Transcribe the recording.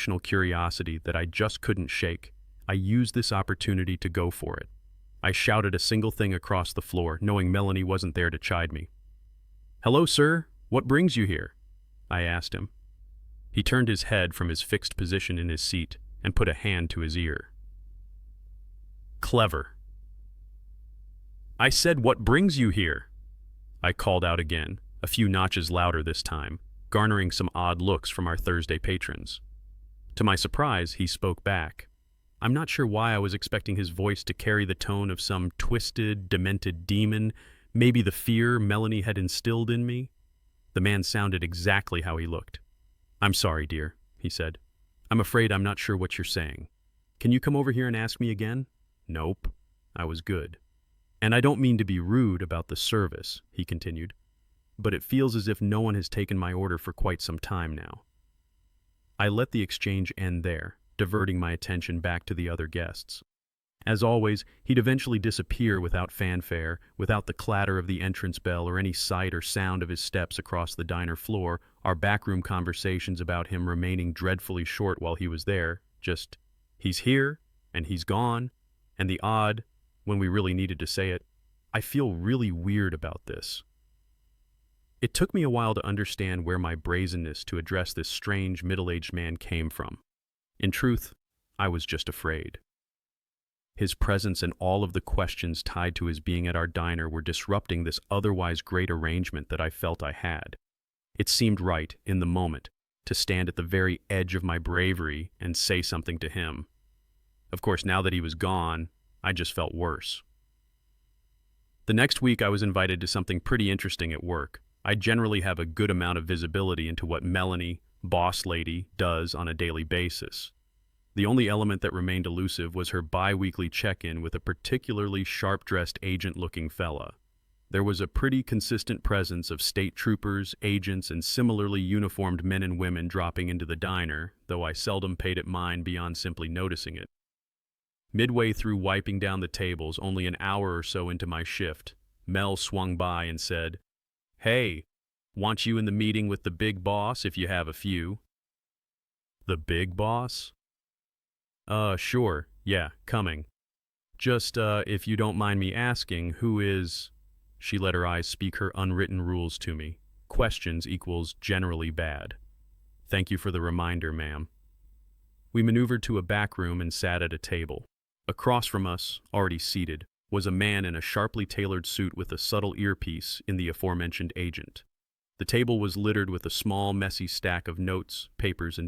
irrational curiosity that I just couldn't shake, I used this opportunity to go for it. I shouted a single thing across the floor, knowing Melanie wasn't there to chide me. "Hello, sir. What brings you here?" I asked him. He turned his head from his fixed position in his seat and put a hand to his ear. "Clever." "I said, what brings you here?" I called out again, a few notches louder this time, garnering some odd looks from our Thursday patrons. To my surprise, he spoke back. I'm not sure why I was expecting his voice to carry the tone of some twisted, demented demon, maybe the fear Melanie had instilled in me. The man sounded exactly how he looked. "I'm sorry, dear," he said. "I'm afraid I'm not sure what you're saying. Can you come over here and ask me again?" "Nope." I was good. "And I don't mean to be rude about the service," he continued, "but it feels as if no one has taken my order for quite some time now." I let the exchange end there, diverting my attention back to the other guests. As always, he'd eventually disappear without fanfare, without the clatter of the entrance bell or any sight or sound of his steps across the diner floor, our backroom conversations about him remaining dreadfully short while he was there, just, he's here, and he's gone, and the odd, when we really needed to say it, I feel really weird about this. It took me a while to understand where my brazenness to address this strange middle-aged man came from. In truth, I was just afraid. His presence and all of the questions tied to his being at our diner were disrupting this otherwise great arrangement that I felt I had. It seemed right, in the moment, to stand at the very edge of my bravery and say something to him. Of course, now that he was gone, I just felt worse. The next week I was invited to something pretty interesting at work. I generally have a good amount of visibility into what Melanie, boss lady, does on a daily basis. The only element that remained elusive was her bi-weekly check-in with a particularly sharp-dressed agent-looking fella. There was a pretty consistent presence of state troopers, agents, and similarly uniformed men and women dropping into the diner, though I seldom paid it mind beyond simply noticing it. Midway through wiping down the tables, only an hour or so into my shift, Mel swung by and said, "Hey, want you in the meeting with the big boss if you have a few." "The big boss?" Sure, yeah, coming. Just, if you don't mind me asking, who is—" She let her eyes speak her unwritten rules to me. Questions equals generally bad. "Thank you for the reminder, ma'am." We maneuvered to a back room and sat at a table. Across from us, already seated, was a man in a sharply tailored suit with a subtle earpiece in the aforementioned agent. The table was littered with a small, messy stack of notes, papers, and documents.